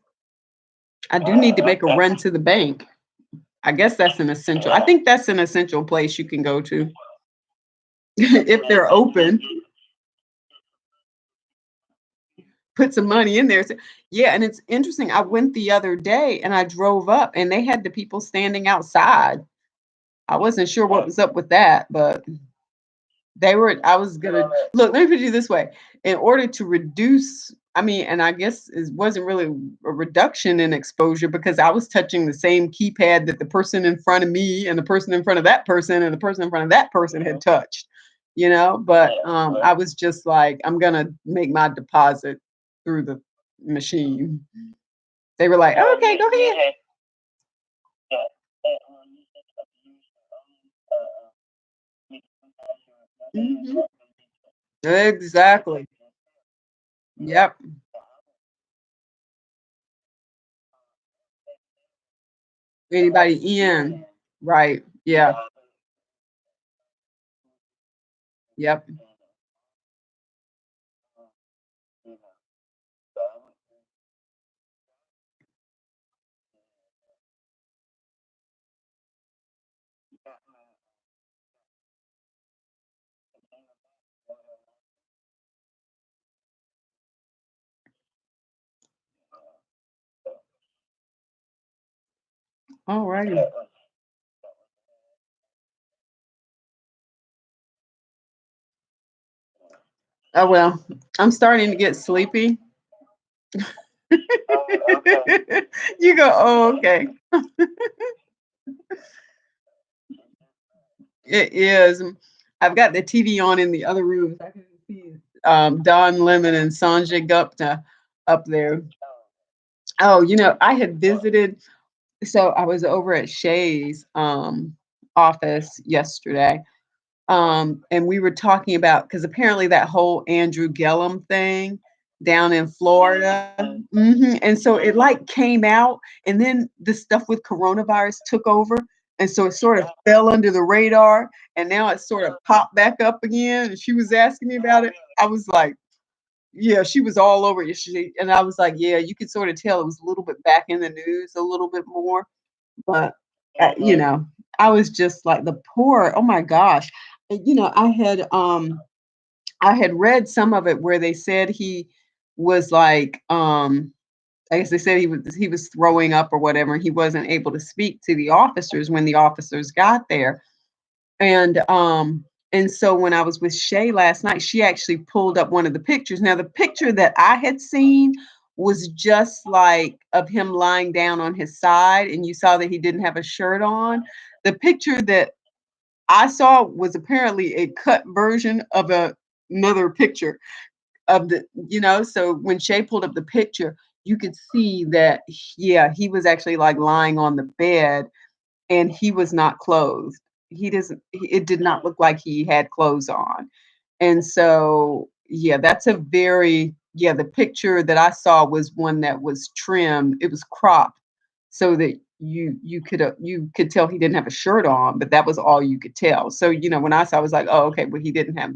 I do need to make a run to the bank. I guess that's an essential. I think that's an essential place you can go to if they're open. Put some money in there. Yeah, and it's interesting. I went the other day and I drove up and they had the people standing outside. I wasn't sure what was up with that, but I was gonna look, let me put it this way. In order to reduce, I mean, and I guess it wasn't really a reduction in exposure because I was touching the same keypad that the person in front of me and the person in front of that person and the person in front of that person had touched, but I was just like, I'm gonna make my deposit through the machine. They were like, oh, okay, go ahead. Mhm. Exactly. Yep. Anybody in. Right. Yeah. Yep. All righty. Oh well, I'm starting to get sleepy. You go, oh, okay. It is. I've got the TV on in the other rooms. I can see Don Lemon and Sanjay Gupta up there. Oh, I had visited. So I was over at Shay's office yesterday. And we were talking about because apparently that whole Andrew Gillum thing down in Florida. And so it like came out, and then the stuff with coronavirus took over. And so it sort of fell under the radar, and now it sort of popped back up again, and she was asking me about it. I was like, yeah, she was all over it. And I was like, yeah, you could sort of tell it was a little bit back in the news a little bit more. But, I was just like, the poor, oh my gosh. I had read some of it where they said he was like, I guess they said he was throwing up or whatever, and he wasn't able to speak to the officers when the officers got there. And and so when I was with Shay last night, she actually pulled up one of the pictures. Now the picture that I had seen was just like of him lying down on his side, and you saw that he didn't have a shirt on. The picture that I saw was apparently a cut version of another picture of so when Shay pulled up the picture, you could see that, yeah, he was actually like lying on the bed, and he was not clothed. It did not look like he had clothes on. And so, yeah, that's a very yeah, the picture that I saw was one that was trimmed. It was cropped so that you could tell he didn't have a shirt on, but that was all you could tell. So, when I saw, I was like, oh, okay, well, he didn't have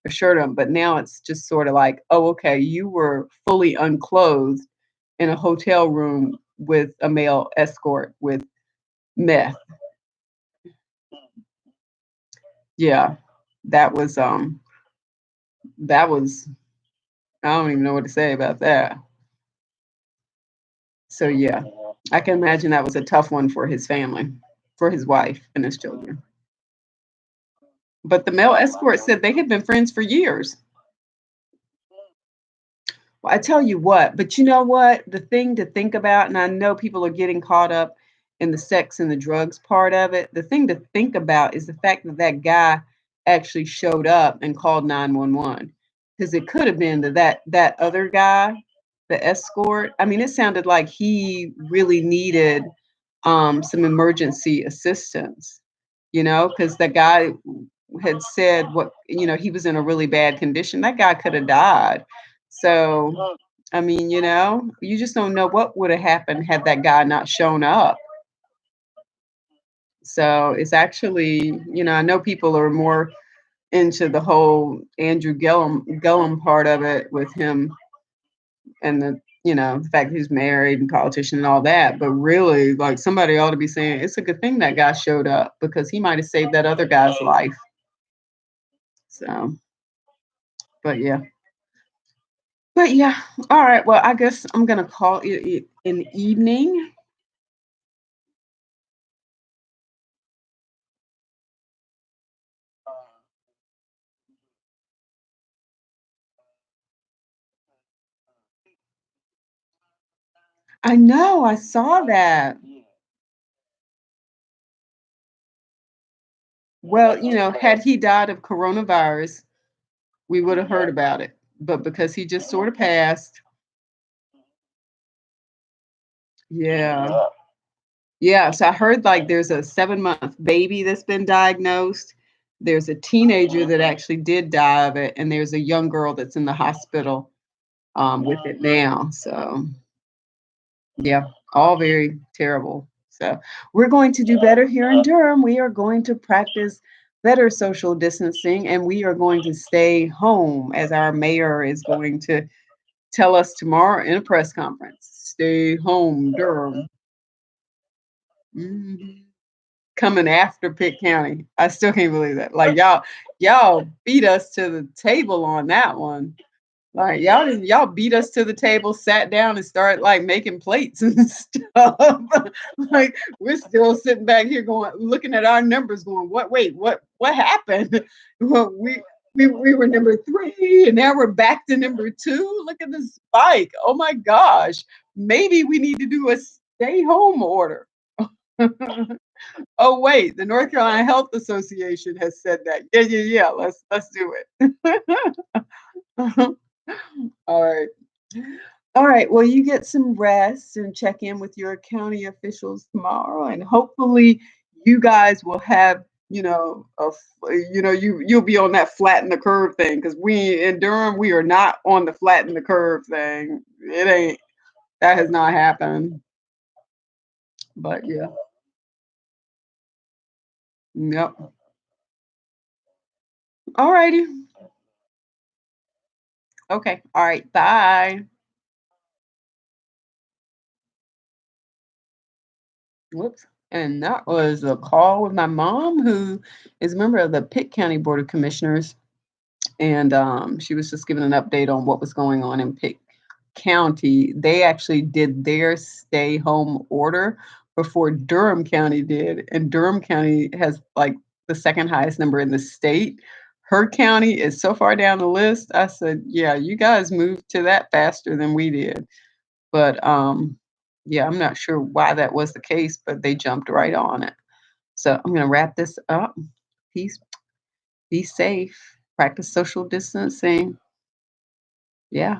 a shirt on. But now it's just sort of like, oh, okay, you were fully unclothed in a hotel room with a male escort with meth. Yeah, that was that was I don't even know what to say about that. So yeah, I can imagine that was a tough one for his family, for his wife and his children. But the male escort said they had been friends for years. Well, I tell you what, but you know what? The thing to think about, and I know people are getting caught up in the sex and the drugs part of it. The thing to think about is the fact that that guy actually showed up and called 911, because it could have been that other guy, the escort. I mean, it sounded like he really needed some emergency assistance, because the guy had said he was in a really bad condition. That guy could have died. So, I mean, you just don't know what would have happened had that guy not shown up. So it's actually, I know people are more into the whole Andrew Gillum part of it with him and the fact that he's married and politician and all that. But really, like, somebody ought to be saying it's a good thing that guy showed up, because he might have saved that other guy's life. So, but yeah. But yeah, all right. Well, I guess I'm gonna call it an evening. I know, I saw that. Well, had he died of coronavirus, we would have heard about it. But because he just sort of passed, yeah. Yeah, so I heard like there's a 7-month baby that's been diagnosed. There's a teenager that actually did die of it, and there's a young girl that's in the hospital with it now. So yeah, all very terrible. So we're going to do better here in Durham. We are going to practice better social distancing, and we are going to stay home, as our mayor is going to tell us tomorrow in a press conference. Stay home, Durham. Mhm. Coming after Pitt County. I still can't believe that. Like, y'all beat us to the table on that one. Like, y'all beat us to the table, sat down and started like making plates and stuff. Like, we're still sitting back here going, looking at our numbers, going, what happened? Well, we were number 3, and now we're back to number 2. Look at the spike. Oh my gosh. Maybe we need to do a stay home order. Oh wait, the North Carolina Health Association has said that. Yeah, yeah, yeah. Let's do it. All right. All right. Well, you get some rest and check in with your county officials tomorrow, and hopefully, you guys will have you'll be on that flatten the curve thing, because we in Durham we are not on the flatten the curve thing. It ain't that has not happened. But yeah. Yep. All righty. Okay. All right. Bye. Whoops. And that was a call with my mom, who is a member of the Pitt County Board of Commissioners. And she was just giving an update on what was going on in Pitt County. They actually did their stay home order before Durham County did. And Durham County has like the second highest number in the state. Her county is so far down the list. I said, yeah, you guys moved to that faster than we did. But yeah, I'm not sure why that was the case, but they jumped right on it. So I'm going to wrap this up. Peace. Be safe. Practice social distancing. Yeah.